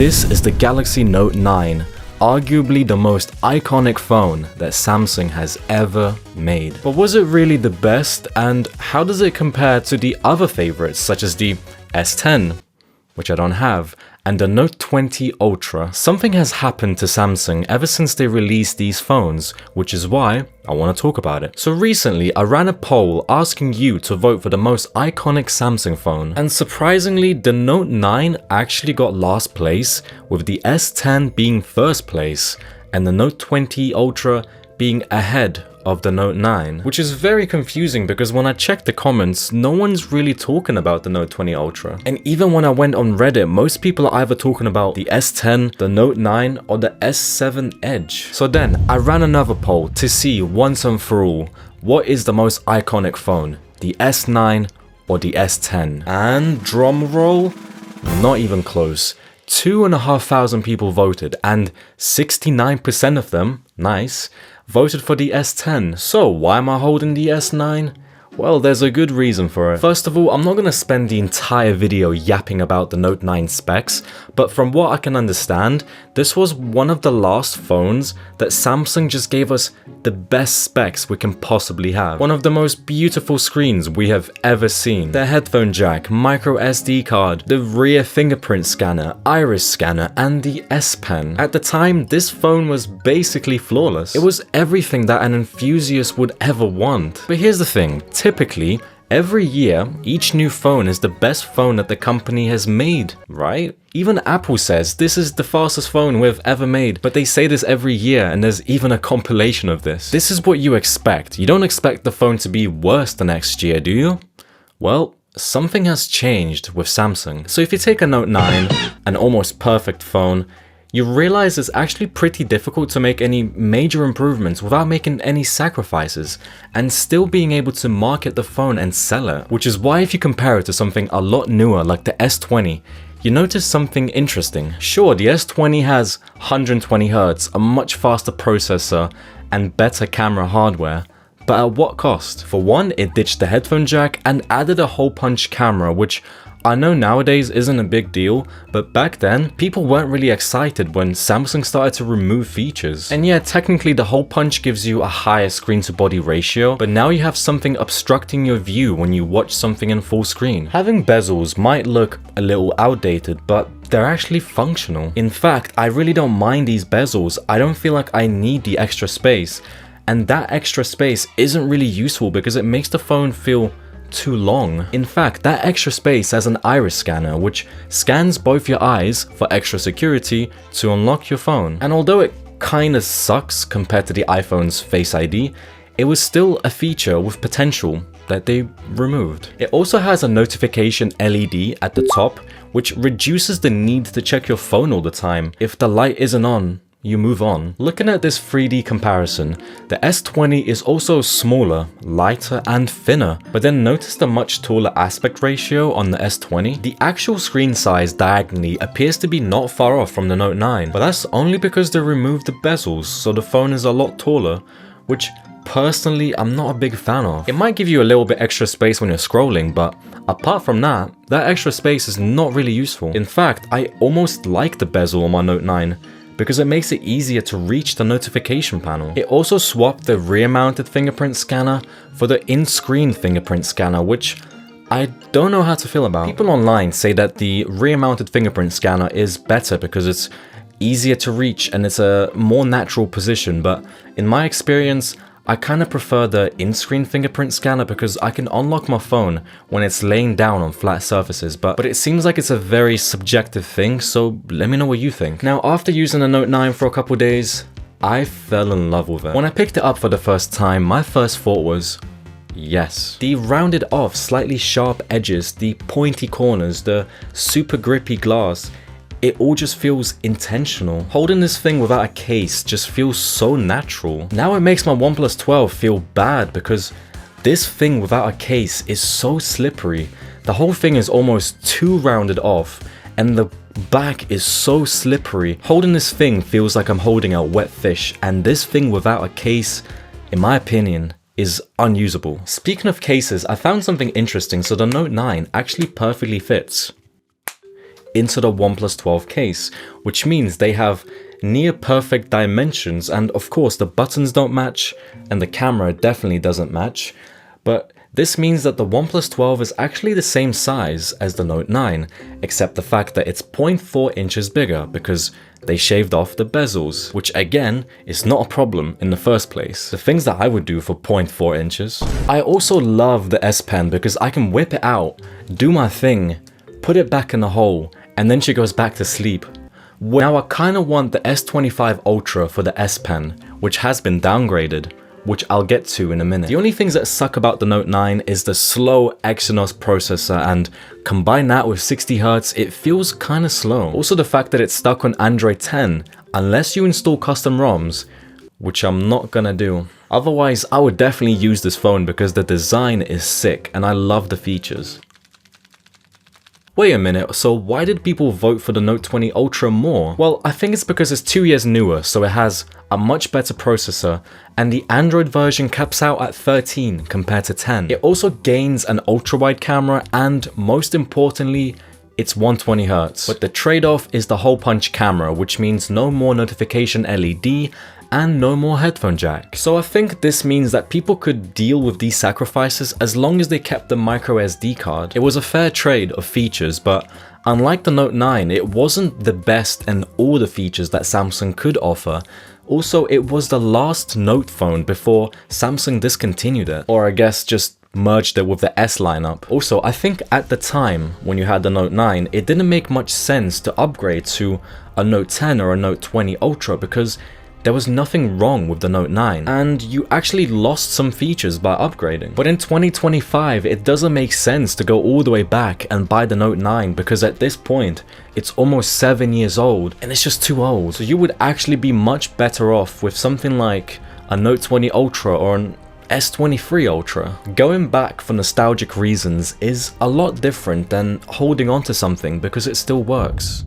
This is the Galaxy Note 9, arguably the most iconic phone that Samsung has ever made. But was it really the best, and how does it compare to the other favorites such as the S10, which I don't have, and the Note 20 Ultra? Something has happened to Samsung ever since they released these phones, which is why I want to talk about it. So recently, I ran a poll asking you to vote for the most iconic Samsung phone, and surprisingly, the Note 9 actually got last place, with the S10 being first place, and the Note 20 Ultra being ahead of the Note 9, which is very confusing because when I checked the comments, no one's really talking about the Note 20 Ultra. And even when I went on Reddit, most people are either talking about the S10, the Note 9, or the S7 Edge. So then, I ran another poll to see once and for all, what is the most iconic phone, the S9 or the S10? And drum roll, not even close. 2,500 people voted, and 69% of them, nice, voted for the S10. So why am I holding the S9? Well, there's a good reason for it. First of all, I'm not going to spend the entire video yapping about the Note 9 specs, but from what I can understand, this was one of the last phones that Samsung just gave us the best specs we can possibly have. One of the most beautiful screens we have ever seen. The headphone jack, micro SD card, the rear fingerprint scanner, iris scanner, and the S Pen. At the time, this phone was basically flawless. It was everything that an enthusiast would ever want. But here's the thing, typically, every year, each new phone is the best phone that the company has made, right? Even Apple says this is the fastest phone we've ever made, but they say this every year and there's even a compilation of this. This is what you expect. You don't expect the phone to be worse the next year, do you? Well, something has changed with Samsung. So if you take a Note 9, an almost perfect phone, you realize it's actually pretty difficult to make any major improvements without making any sacrifices and still being able to market the phone and sell it. Which is why if you compare it to something a lot newer like the S20, you notice something interesting. Sure, the S20 has 120Hz, a much faster processor, and better camera hardware, but at what cost? For one, it ditched the headphone jack and added a hole punch camera, which I know nowadays isn't a big deal, but back then, people weren't really excited when Samsung started to remove features. And yeah, technically the hole punch gives you a higher screen to body ratio, but now you have something obstructing your view when you watch something in full screen. Having bezels might look a little outdated, but they're actually functional. In fact, I really don't mind these bezels. I don't feel like I need the extra space. And that extra space isn't really useful because it makes the phone feel too long. In fact, that extra space has an iris scanner which scans both your eyes for extra security to unlock your phone. And although it kinda sucks compared to the iPhone's Face ID, it was still a feature with potential that they removed. It also has a notification LED at the top which reduces the need to check your phone all the time. If the light isn't on, you move on. Looking at this 3D comparison, the S20 is also smaller, lighter, and thinner, but then notice the much taller aspect ratio on the S20? The actual screen size diagonally appears to be not far off from the Note 9, but that's only because they removed the bezels, so the phone is a lot taller, which personally I'm not a big fan of. It might give you a little bit extra space when you're scrolling, but apart from that, that extra space is not really useful. In fact, I almost like the bezel on my Note 9, because it makes it easier to reach the notification panel. It also swapped the rear-mounted fingerprint scanner for the in-screen fingerprint scanner, which I don't know how to feel about. People online say that the rear-mounted fingerprint scanner is better because it's easier to reach and it's a more natural position, but in my experience, I kind of prefer the in-screen fingerprint scanner because I can unlock my phone when it's laying down on flat surfaces, but it seems like it's a very subjective thing, so let me know what you think. Now, after using the Note 9 for a couple days, I fell in love with it. When I picked it up for the first time, my first thought was, yes. The rounded off, slightly sharp edges, the pointy corners, the super grippy glass, it all just feels intentional. Holding this thing without a case just feels so natural. Now it makes my OnePlus 12 feel bad because this thing without a case is so slippery. The whole thing is almost too rounded off and the back is so slippery. Holding this thing feels like I'm holding a wet fish, and this thing without a case, in my opinion, is unusable. Speaking of cases, I found something interesting. So the Note 9 actually perfectly fits into the OnePlus 12 case, which means they have near perfect dimensions, and of course the buttons don't match and the camera definitely doesn't match, but this means that the OnePlus 12 is actually the same size as the Note 9, except the fact that it's 0.4 inches bigger because they shaved off the bezels, which again is not a problem in the first place. The things that I would do for 0.4 inches. I also love the S Pen because I can whip it out, do my thing, put it back in the hole, and then she goes back to sleep. Now I kinda want the S25 Ultra for the S Pen, which has been downgraded, which I'll get to in a minute. The only things that suck about the Note 9 is the slow Exynos processor, and combine that with 60Hz, it feels kinda slow. Also the fact that it's stuck on Android 10, unless you install custom ROMs, which I'm not gonna do. Otherwise, I would definitely use this phone because the design is sick and I love the features. Wait a minute, so why did people vote for the Note 20 Ultra more? Well, I think it's because it's 2 years newer, so it has a much better processor, and the Android version caps out at 13 compared to 10. It also gains an ultra-wide camera, and most importantly, it's 120Hz. But the trade-off is the hole punch camera, which means no more notification LED, and no more headphone jack. So I think this means that people could deal with these sacrifices as long as they kept the micro SD card. It was a fair trade of features, but unlike the Note 9, it wasn't the best in all the features that Samsung could offer. Also, it was the last Note phone before Samsung discontinued it, or I guess just merged it with the S lineup. Also, I think at the time when you had the Note 9, it didn't make much sense to upgrade to a Note 10 or a Note 20 Ultra because there was nothing wrong with the Note 9, and you actually lost some features by upgrading. But in 2025, it doesn't make sense to go all the way back and buy the Note 9 because at this point, it's almost 7 years old and it's just too old. So you would actually be much better off with something like a Note 20 Ultra or an S23 Ultra. Going back for nostalgic reasons is a lot different than holding on to something because it still works.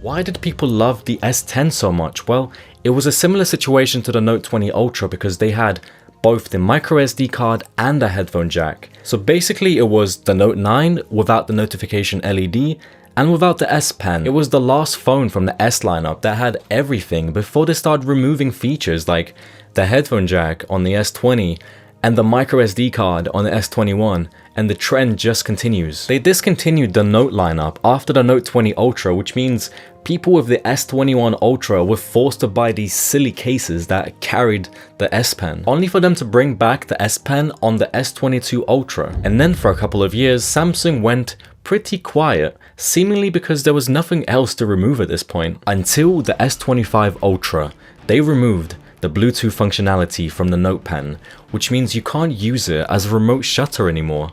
Why did people love the S10 so much? Well, it was a similar situation to the Note 20 Ultra because they had both the micro SD card and a headphone jack. So basically it was the Note 9 without the notification LED and without the S Pen. It was the last phone from the S lineup that had everything before they started removing features like the headphone jack on the S20 and the micro SD card on the S21, and the trend just continues. They discontinued the Note lineup after the Note 20 Ultra, which means people with the S21 Ultra were forced to buy these silly cases that carried the S Pen, only for them to bring back the S Pen on the S22 Ultra. And then for a couple of years, Samsung went pretty quiet, seemingly because there was nothing else to remove at this point, until the S25 Ultra. They removed the Bluetooth functionality from the Note Pen, which means you can't use it as a remote shutter anymore.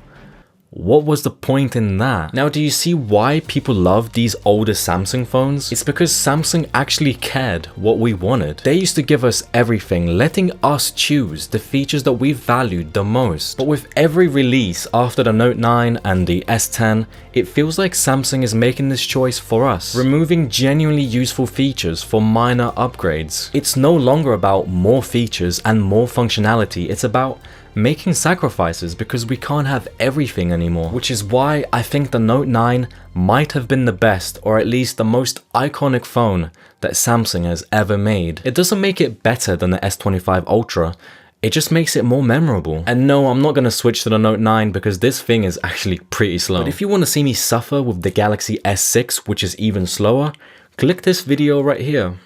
What was the point in that? Now, do you see why people love these older Samsung phones? It's because Samsung actually cared what we wanted. They used to give us everything, letting us choose the features that we valued the most. But with every release after the Note 9 and the S10, it feels like Samsung is making this choice for us, removing genuinely useful features for minor upgrades. It's no longer about more features and more functionality, it's about making sacrifices because we can't have everything anymore, which is why I think the Note 9 might have been the best, or at least the most iconic phone that Samsung has ever made. It doesn't make it better than the S25 Ultra, it just makes it more memorable. And no, I'm not going to switch to the Note 9 because this thing is actually pretty slow. But if you want to see me suffer with the Galaxy S6, which is even slower, click this video right here.